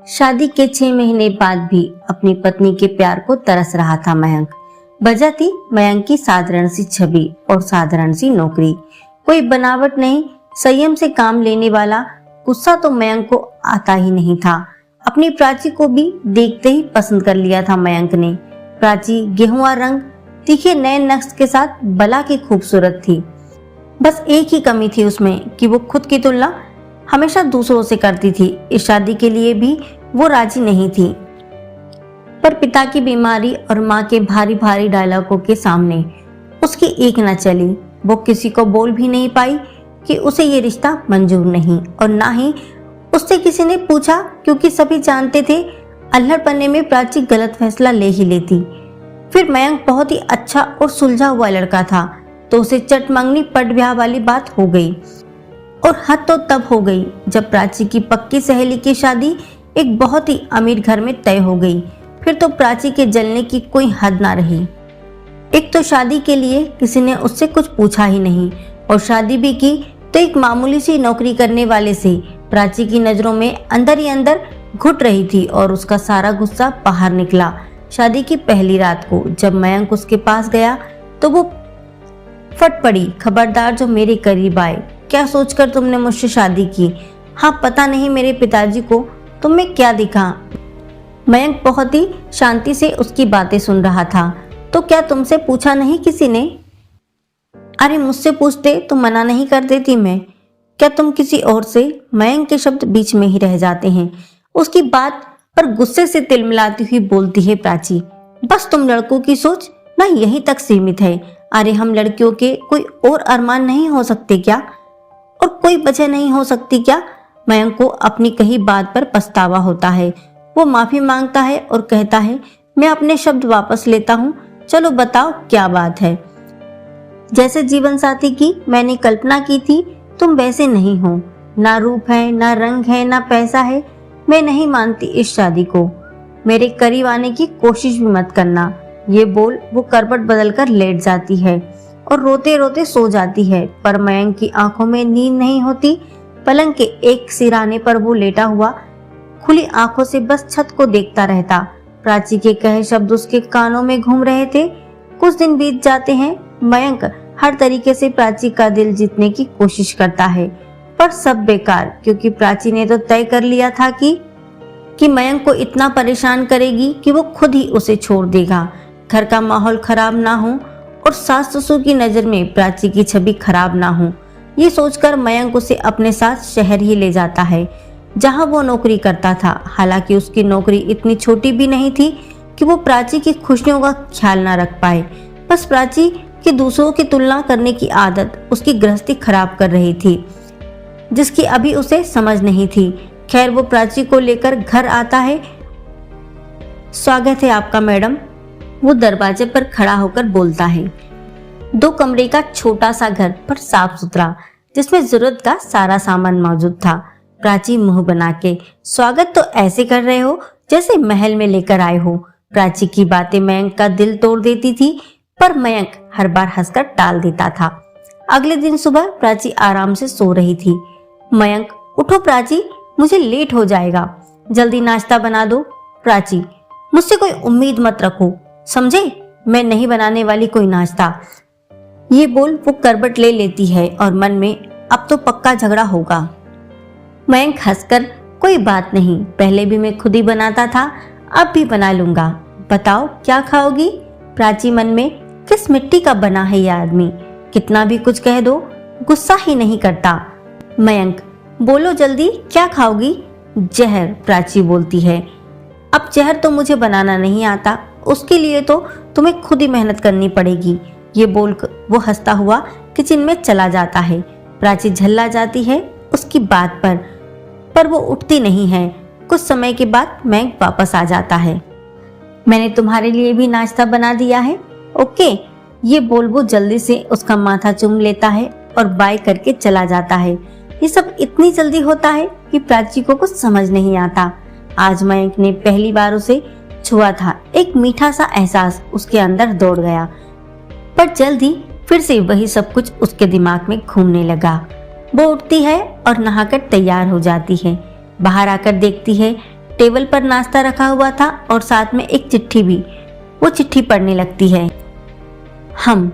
शादी के 6 महीने बाद भी अपनी पत्नी के प्यार को तरस रहा था मयंक। वजह थी मयंक की साधारण सी छवि और साधारण सी नौकरी। कोई बनावट नहीं, संयम से काम लेने वाला। गुस्सा तो मयंक को आता ही नहीं था। अपनी प्राची को भी देखते ही पसंद कर लिया था मयंक ने। प्राची गेहुआ रंग, तीखे नए नक्श के साथ बला की खूबसूरत थी। बस एक ही कमी थी उसमें कि वो खुद की तुलना हमेशा दूसरों से करती थी। इस शादी के लिए भी वो राजी नहीं थी, पर पिता की बीमारी और माँ के भारी भारी डायलॉगों के सामने उसकी एक न चली। वो किसी को बोल भी नहीं पाई कि उसे ये रिश्ता मंजूर नहीं, और ना ही उससे किसी ने पूछा, क्योंकि सभी जानते थे अल्हड़पने में प्राची गलत फैसला ले ही लेती। फिर मयंक बहुत ही अच्छा और सुलझा हुआ लड़का था, तो उसे चट मंगनी पट ब्याह वाली बात हो गई। और हद तो तब हो गई जब प्राची की पक्की सहेली की शादी एक बहुत ही अमीर घर में तय हो गई। फिर तो प्राची के जलने की कोई हद ना रही। एक तो शादी के लिए किसी ने उससे कुछ पूछा ही नहीं, और शादी भी की तो एक मामूली सी नौकरी करने वाले से। प्राची की नजरों में अंदर ही अंदर घुट रही थी और उसका सारा गुस्सा बाहर निकला। शादी की पहली रात को जब मयंक उसके पास गया तो वो फट पड़ी, खबरदार जो मेरे करीब आए। क्या सोचकर तुमने मुझसे शादी की? हाँ, पता नहीं मेरे पिताजी को तुम में क्या दिखा। मयंक बहुत ही शांति से उसकी बातें सुन रहा था। तो क्या तुमसे पूछा नहीं किसी ने? अरे मुझसे पूछते तो मना नहीं कर देती मैं। क्या तुम किसी और से? मयंक के शब्द बीच में ही रह जाते हैं। उसकी बात पर गुस्से से तिलमिलाती हुई बोलती है प्राची, बस तुम लड़कों की सोच ना यहीं तक सीमित है। अरे हम लड़कियों के कोई और अरमान नहीं हो सकते क्या? और कोई वजह नहीं हो सकती क्या? मयंक को अपनी कही बात पर पछतावा होता है। वो माफी मांगता है और कहता है, मैं अपने शब्द वापस लेता हूँ। चलो बताओ क्या बात है? जैसे जीवन साथी की मैंने कल्पना की थी तुम वैसे नहीं हो। ना रूप है, ना रंग है, ना पैसा है। मैं नहीं मानती इस शादी को। मेरे करीब आने की कोशिश भी मत करना। ये बोल वो करवट बदलकर लेट जाती है और रोते रोते सो जाती है। पर मयंक की आंखों में नींद नहीं होती। पलंग के एक सिराने पर वो लेटा हुआ खुली आंखों से बस छत को देखता रहता। प्राची के कहे शब्द उसके कानों में घूम रहे थे। कुछ दिन बीत जाते हैं। मयंक हर तरीके से प्राची का दिल जीतने की कोशिश करता है, पर सब बेकार, क्योंकि प्राची ने तो तय कर लिया था कि मयंक को इतना परेशान करेगी कि वो खुद ही उसे छोड़ देगा। घर का माहौल खराब ना हो और सास ससुर की नजर में प्राची की छवि खराब ना हो, ये सोचकर मयंक उसे अपने साथ शहर ही ले जाता है जहां वो नौकरी करता था। हालांकि उसकी नौकरी इतनी छोटी भी नहीं थी कि वो प्राची की खुशियों का ख्याल ना रख पाए। बस प्राची की दूसरों की तुलना करने की आदत उसकी गृहस्थी खराब कर रही थी, जिसकी अभी उसे समझ नहीं थी। खैर वो प्राची को लेकर घर आता है। स्वागत है आपका मैडम, वो दरवाजे पर खड़ा होकर बोलता है। 2 कमरे का छोटा सा घर, पर साफ सुथरा, जिसमें जरूरत का सारा सामान मौजूद था। प्राची मुंह बना के, स्वागत तो ऐसे कर रहे हो जैसे महल में लेकर आए हो। प्राची की बातें मयंक का दिल तोड़ देती थी, पर मयंक हर बार हंसकर टाल देता था। अगले दिन सुबह प्राची आराम से सो रही थी। मयंक, उठो प्राची, मुझे लेट हो जाएगा, जल्दी नाश्ता बना दो। प्राची, मुझसे कोई उम्मीद मत रखो, समझे? मैं नहीं बनाने वाली कोई नाश्ता। ये बोल वो करवट ले लेती है और मन में अब तो पक्का झगड़ा होगा। मयंक हंसकर, कोई बात नहीं, पहले भी मैं खुद ही बनाता था, अब भी बना लूंगा। बताओ क्या खाओगी? प्राची मन में, किस मिट्टी का बना है ये आदमी, कितना भी कुछ कह दो गुस्सा ही नहीं करता। मयंक, बोलो जल्दी, क्या खाओगी? जहर, प्राची बोलती है। अब जहर तो मुझे बनाना नहीं आता, उसके लिए तो तुम्हें खुद ही मेहनत करनी पड़ेगी। ये बोलकर वो हंसता हुआ किचन में चला जाता है। प्राची झल्ला जाती है उसकी बात पर वो उठती नहीं है। कुछ समय के बाद मयंक वापस आ जाता है। मैंने तुम्हारे लिए भी नाश्ता बना दिया है, ओके? ये बोल वो जल्दी से उसका माथा चूम लेता है और बाय करके चला जाता है। ये सब इतनी जल्दी होता है कि प्राची को कुछ समझ नहीं आता। आज मयंक ने पहली बार उसे छुआ था। एक मीठा सा एहसास उसके अंदर दौड़ गया, पर जल्द ही फिर से वही सब कुछ उसके दिमाग में घूमने लगा। वो उठती है और नहाकर तैयार हो जाती है। बाहर आकर देखती है टेबल पर नाश्ता रखा हुआ था और साथ में एक चिट्ठी भी। वो चिट्ठी पढ़ने लगती है। हम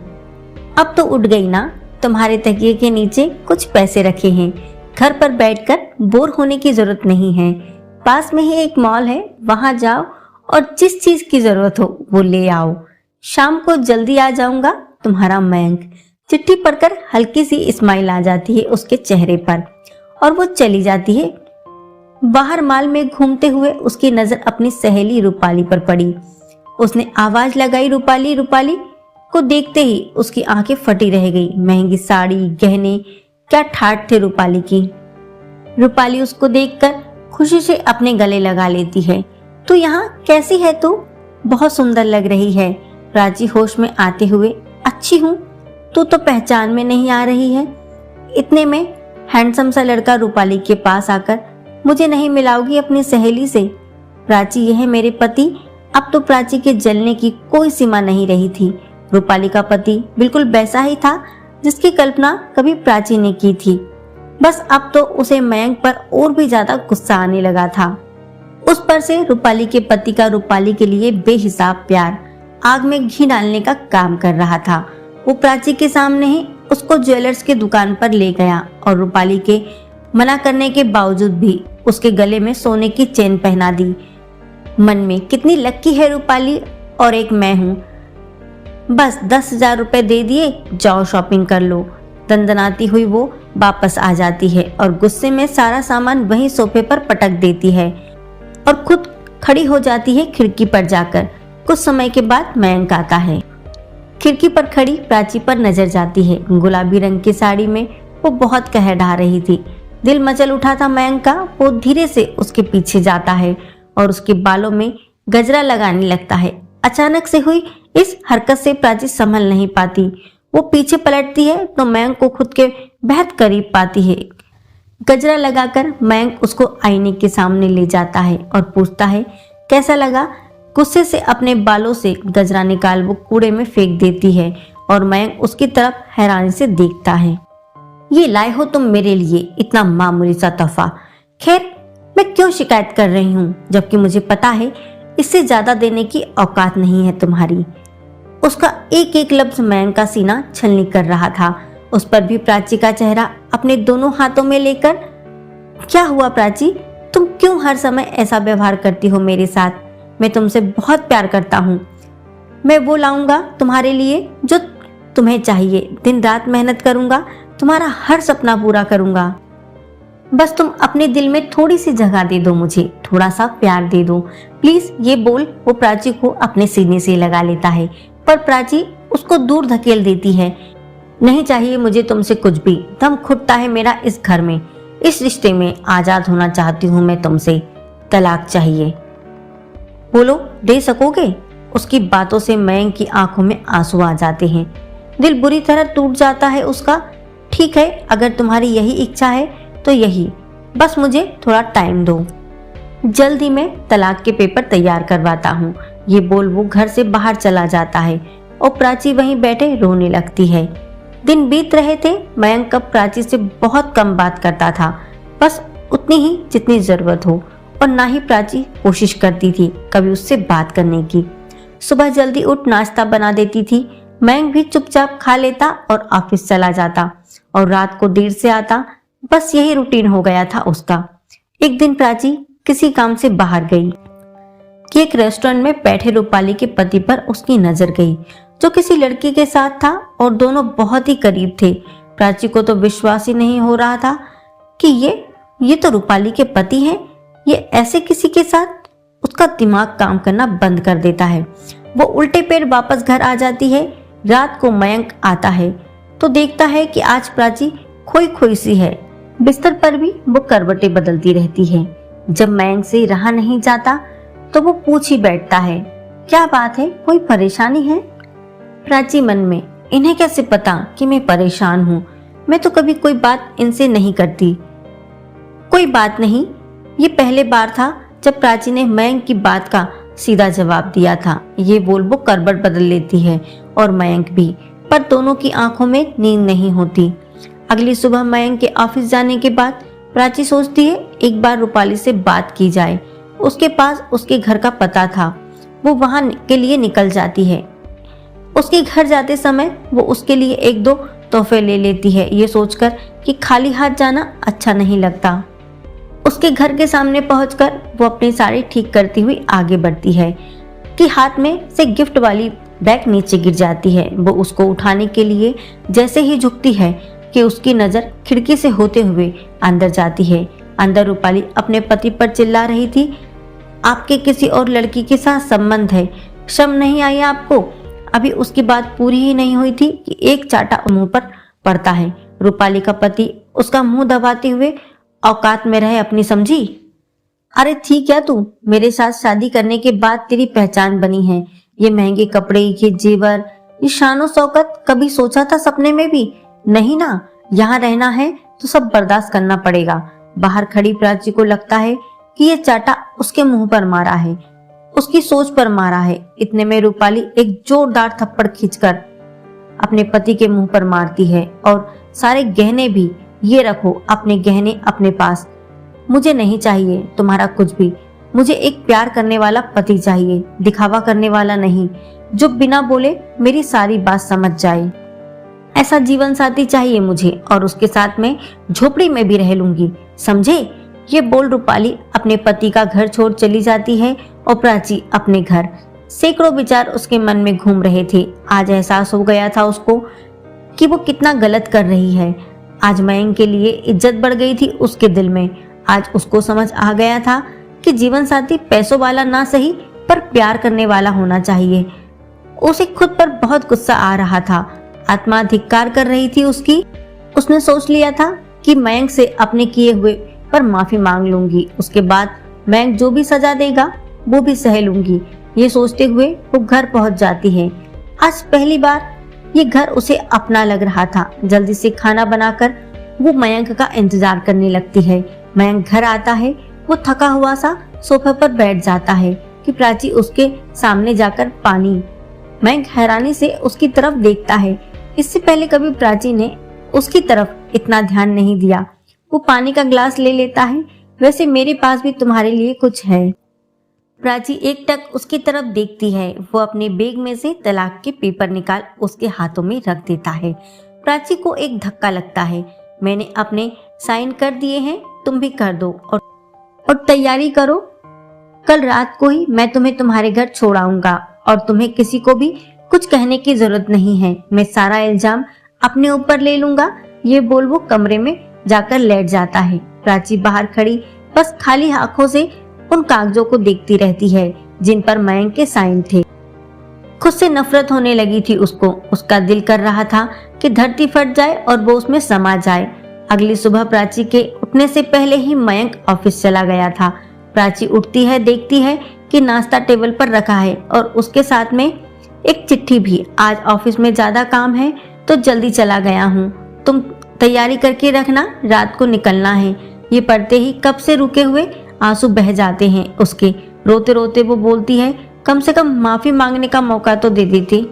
अब तो उठ गई ना, तुम्हारे तकिए के नीचे कुछ पैसे रखे हैं। घर पर बैठकर बोर होने की जरूरत नहीं है। पास में ही एक मॉल है, वहां जाओ और जिस चीज की जरूरत हो वो ले आओ। शाम को जल्दी आ जाऊंगा, तुम्हारा मयंक। चिट्ठी पढ़कर हल्की सी स्माइल आ जाती है उसके चेहरे पर और वो चली जाती है। बाहर मॉल में घूमते हुए उसकी नजर अपनी सहेली रूपाली पर पड़ी। उसने आवाज लगाई, रूपाली रूपाली। को देखते ही उसकी आंखें फटी रह गई। महंगी साड़ी, गहने, क्या ठाठ थे रूपाली की। रूपाली उसको देखकर खुशी से अपने गले लगा लेती है। तू यहाँ कैसी है तू? बहुत सुंदर लग रही है। प्राची होश में आते हुए, अच्छी हूँ, तू तो पहचान में नहीं आ रही है। इतने में हैंडसम सा लड़का रूपाली के पास आकर, मुझे नहीं मिलाओगी अपनी सहेली से? प्राची, यह है मेरे पति। अब तो प्राची के जलने की कोई सीमा नहीं रही थी। रूपाली का पति बिल्कुल वैसा ही था जिसकी कल्पना कभी प्राची ने की थी। बस अब तो उसे मयंक पर और भी ज्यादा गुस्सा आने लगा था। उस पर से रूपाली के पति का रूपाली के लिए बेहिसाब प्यार आग में घी डालने का काम कर रहा था। वो प्राची के सामने ही उसको ज्वेलर्स की दुकान पर ले गया और रूपाली के मना करने के बावजूद भी उसके गले में सोने की चेन पहना दी। मन में, कितनी लक्की है रूपाली, और एक मैं हूँ। बस 10,000 रुपए दे दिए, जाओ शॉपिंग कर लो। दंदनाती हुई वो वापस आ जाती है और गुस्से में सारा सामान वहीं सोफे पर पटक देती है और खुद खड़ी हो जाती है खिड़की पर जाकर। कुछ समय के बाद मयंक आता है। खिड़की पर खड़ी प्राची पर नजर जाती है। गुलाबी रंग की साड़ी में वो बहुत कहर ढा रही थी। दिल मचल उठा था मयंक का। वो धीरे से उसके पीछे जाता है और उसके बालों में गजरा लगाने लगता है। अचानक से हुई इस हरकत से प्राची संभल नहीं पाती। वो पीछे पलटती है तो मयंक को खुद के बेहद करीब पाती है। गजरा लगाकर मयंक उसको आईने के सामने ले जाता है और पूछता है, कैसा लगा? गुस्से से अपने बालों से गजरा निकाल वो कूड़े में फेंक देती है और मयंक उसकी तरफ हैरानी से देखता है। ये लाए हो तुम मेरे लिए इतना मामूली सा तोहफा? खैर, मैं क्यों शिकायत कर रही हूँ, जबकि मुझे पता है इससे ज्यादा देने की औकात नहीं है तुम्हारी। उसका एक एक लफ्ज मयंक का सीना छलनी कर रहा था। उस पर भी प्राची का चेहरा अपने दोनों हाथों में लेकर, क्या हुआ प्राची, तुम क्यों हर समय ऐसा व्यवहार करती हो मेरे साथ? मैं तुमसे बहुत प्यार करता हूँ। मैं वो लाऊंगा तुम्हारे लिए जो तुम्हें चाहिए। दिन रात मेहनत करूंगा, तुम्हारा हर सपना पूरा करूंगा। बस तुम अपने दिल में थोड़ी सी जगह दे दो, मुझे थोड़ा सा प्यार दे दो प्लीज। ये बोल वो प्राची को अपने सीने से लगा लेता है, पर प्राची उसको दूर धकेल देती है। नहीं चाहिए मुझे तुमसे कुछ भी। दम घुटता है मेरा इस घर में, इस रिश्ते में। आजाद होना चाहती हूँ मैं तुमसे। तलाक चाहिए। बोलो, दे सकोगे? उसकी बातों से मयंक की आंखों में आंसू आ जाते हैं। दिल बुरी तरह टूट जाता है उसका। ठीक है, अगर तुम्हारी यही इच्छा है तो यही, बस मुझे थोड़ा टाइम दो। जल्द ही मैं तलाक के पेपर तैयार करवाता हूँ। ये बोल वो घर से बाहर चला जाता है और प्राची वहीं बैठे रोने लगती है। दिन बीत रहे थे। मयंक अब प्राची से बहुत कम बात करता था, बस उतनी ही जितनी जरूरत हो, और ना ही प्राची कोशिश करती थी कभी उससे बात करने की। सुबह जल्दी उठ नाश्ता बना देती थी। मयंक भी चुपचाप खा लेता और ऑफिस चला जाता और रात को देर से आता। बस यही रूटीन हो गया था उसका। एक दिन प्राची किसी काम से बाहर गई कि एक रेस्टोरेंट में बैठे रूपाली के पति पर उसकी नजर गई, जो किसी लड़की के साथ था और दोनों बहुत ही करीब थे। प्राची को तो विश्वास ही नहीं हो रहा था कि ये तो रूपाली के पति हैं। ये ऐसे किसी के साथ? उसका दिमाग काम करना बंद कर देता है। वो उल्टे पैर वापस घर आ जाती है। रात को मयंक आता है तो देखता है कि आज प्राची खोई खोई सी है। बिस्तर पर भी वो करवटें बदलती रहती है। जब मयंक से रहा नहीं जाता तो वो पूछ ही बैठता है, क्या बात है, कोई परेशानी है? प्राची मन में, इन्हें कैसे पता कि मैं परेशान हूँ? मैं तो कभी कोई बात इनसे नहीं करती। कोई बात नहीं। ये पहले बार था जब प्राची ने मयंक की बात का सीधा जवाब दिया था। ये बोल वो करवट बदल लेती है और मयंक भी, पर दोनों की आंखों में नींद नहीं होती। अगली सुबह मयंक के ऑफिस जाने के बाद प्राची सोचती है एक बार रूपाली से बात की जाए। उसके पास उसके घर का पता था। वो वहां के लिए निकल जाती है। उसके घर जाते समय वो उसके लिए एक दो तोहफे ले लेती है, ये सोचकर कि खाली हाथ जाना अच्छा नहीं लगता। उसके घर के सामने पहुंचकर वो अपनी साड़ी ठीक करती हुई आगे बढ़ती है कि हाथ में से गिफ्ट वाली बैग नीचे गिर जाती है। वो उसको उठाने के लिए जैसे ही झुकती है कि उसकी नजर खिड़की से होते हुए अंदर जाती है। अंदर रूपाली अपने पति पर चिल्ला रही थी, आपके किसी और लड़की के साथ संबंध है, शर्म नहीं आई आपको? अभी उसकी बात पूरी ही नहीं हुई थी कि एक चाटा मुंह पर पड़ता है। रूपाली का पति उसका मुंह दबाते हुए, औकात में रहे अपनी, समझी? अरे थी क्या तू? मेरे साथ शादी करने के बाद तेरी पहचान बनी है। ये महंगे कपड़े, ये जेवर, ये शानो शौकत कभी सोचा था सपने में भी? नहीं ना। यहाँ रहना है तो सब बर्दाश्त करना पड़ेगा। बाहर खड़ी प्राची को लगता है कि ये चाटा उसके मुंह पर मारा है, उसकी सोच पर मारा है। इतने में रूपाली एक जोरदार थप्पड़ खींचकर अपने पति के मुंह पर मारती है, और सारे गहने भी, ये रखो अपने गहने अपने पास। मुझे नहीं चाहिए तुम्हारा कुछ भी। मुझे एक प्यार करने वाला पति चाहिए, दिखावा करने वाला नहीं, जो बिना बोले मेरी सारी बात समझ जाए। ऐसा जीवन साथी चाहिए मुझे, और उसके साथ में झोपड़ी में भी रह लूंगी, समझे? ये बोल रूपाली अपने पति का घर छोड़ चली जाती है और प्राची अपने घर। सैकड़ों विचार उसके मन में घूम रहे थे। आज एहसास हो गया था उसको कि वो कितना गलत कर रही है। आज मयंक के लिए इज्जत बढ़ गई थी उसके दिल में। आज उसको समझ आ गया था कि जीवन साथी पैसों वाला ना सही, पर प्यार करने वाला होना चाहिए। उसे खुद पर बहुत गुस्सा आ रहा था, आत्मा धिक्कार कर रही थी उसकी। उसने सोच लिया था कि मयंक से अपने किए हुए पर माफी मांग लूंगी, उसके बाद मयंक जो भी सजा देगा वो भी सह लूंगी। ये सोचते हुए वो घर पहुंच जाती है। आज पहली बार ये घर उसे अपना लग रहा था। जल्दी से खाना बनाकर वो मयंक का इंतजार करने लगती है। मयंक घर आता है, वो थका हुआ सा सोफे पर बैठ जाता है कि प्राची उसके सामने जाकर पानी। मयंक हैरानी से उसकी तरफ देखता है। इससे पहले कभी प्राची ने उसकी तरफ इतना ध्यान नहीं दिया। वो पानी का ग्लास ले लेता है। वैसे मेरे पास भी तुम्हारे लिए कुछ है। प्राची एक टक उसकी तरफ देखती है। वो अपने बैग में से तलाक के पेपर निकाल उसके हाथों में रख देता है। प्राची को एक धक्का लगता है। मैंने अपने साइन कर दिए हैं, तुम भी कर दो और तैयारी करो। कल रात को ही मैं तुम्हें तुम्हारे घर छोड़ आऊंगा और तुम्हें किसी को भी कुछ कहने की जरूरत नहीं है। मैं सारा इल्जाम अपने ऊपर ले लूंगा। ये बोल वो कमरे में जाकर लेट जाता है। प्राची बाहर खड़ी बस खाली आंखों से उन कागजों को देखती रहती है जिन पर मयंक के साइन थे। खुद से नफरत होने लगी थी उसको। उसका दिल कर रहा था कि धरती फट जाए और वो उसमें समा जाए। अगली सुबह प्राची के उठने से पहले ही मयंक ऑफिस चला गया था। प्राची उठती है, देखती है कि नाश्ता टेबल पर रखा है और उसके साथ में एक चिट्ठी भी। आज ऑफिस में ज्यादा काम है तो जल्दी चला गया हूँ, तुम तैयारी करके रखना, रात को निकलना है। ये पढ़ते ही कब से रुके हुए आंसू बह जाते हैं उसके। रोते रोते वो बोलती है, कम से कम माफी मांगने का मौका तो दे देती।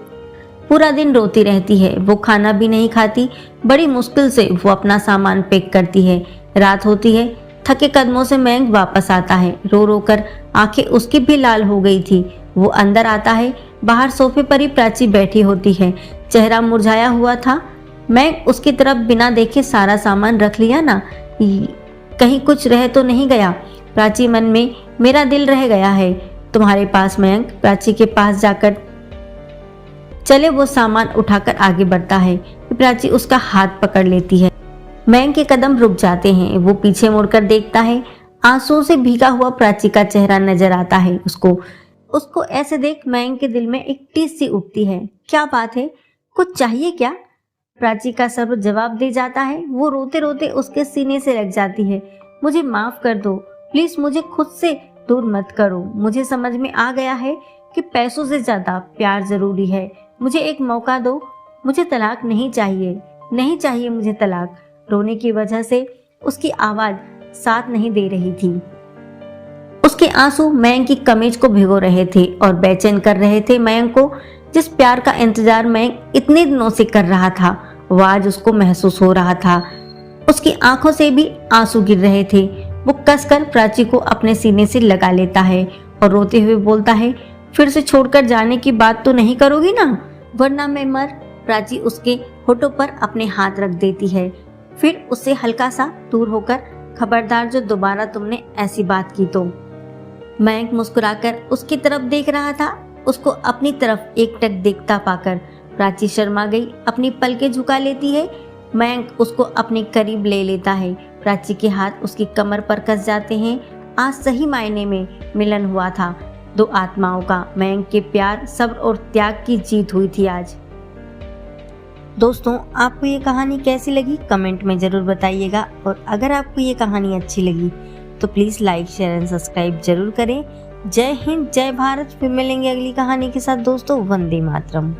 पूरा दिन रोती रहती है। वो खाना भी नहीं खाती। बड़ी मुश्किल से वो अपना सामान पैक करती है। रात होती है। थके कदमों से मयंक वापस आता है। रो रो कर आंखें उसकी भी लाल हो गई थी। वो अंदर आता है। बाहर सोफे पर ही प्राची बैठी होती है, चेहरा मुरझाया हुआ था। मयंक उसकी तरफ बिना देखे, सारा सामान रख लिया ना, कहीं कुछ रह तो नहीं गया? प्राची मन में, मेरा दिल रह गया है तुम्हारे पास मयंक। प्राची के पास जाकर चले वो सामान उठाकर आगे बढ़ता है। प्राची उसका हाथ पकड़ लेती है। मयंक के कदम रुक जाते हैं। वो पीछे मुड़कर देखता है। आंसुओं से भीगा हुआ प्राची का चेहरा नजर आता है उसको ऐसे देख मयंक के दिल में एक टीस सी उठती है। क्या बात है, कुछ चाहिए क्या? प्राची का सर जवाब दे जाता है। वो रोते रोते उसके सीने से लग जाती है। मुझे माफ कर दो प्लीज, मुझे खुद से दूर मत करो। मुझे समझ में आ गया है कि पैसों से ज्यादा प्यार जरूरी है। मुझे एक मौका दो। मुझे तलाक नहीं चाहिए, नहीं चाहिए मुझे तलाक। रोने की वजह से उसकी आवाज साथ नहीं दे रही थी। उसके आंसू मयंक की कमीज को भिगो रहे थे और बेचैन कर रहे थे मयंक को। जिस प्यार का इंतजार मयंक इतने दिनों से कर रहा था, वो आज उसको महसूस हो रहा था। उसकी आंखों से भी आंसू गिर रहे थे। वो कसकर प्राची को अपने सीने से लगा लेता है और रोते हुए बोलता है, फिर से छोड़कर जाने की बात तो नहीं करोगी ना, वरना मैं मर। प्राची उसके होठों पर अपने हाथ रख देती है, फिर उससे हल्का सा दूर होकर, खबरदार जो दोबारा तुमने ऐसी बात की तो। मयंक मुस्कुराकर उसकी तरफ देख रहा था। उसको अपनी तरफ एकटक देखता पाकर प्राची शर्मा गई, अपनी पलकें झुका लेती है। मयंक उसको अपने करीब ले लेता है। प्राची के हाथ उसकी कमर पर कस जाते हैं। आज सही मायने में मिलन हुआ था दो आत्माओं का। मयंक के प्यार, सब्र और त्याग की जीत हुई थी आज। दोस्तों, आपको ये कहानी कैसी लगी कमेंट में ज़रूर बताइएगा, और अगर आपको ये कहानी अच्छी लगी तो please like, share and subscribe जरूर करें। जय हिंद, जय भारत। फिर मिलेंगे अगली कहानी के साथ दोस्तों। वंदे मातरम।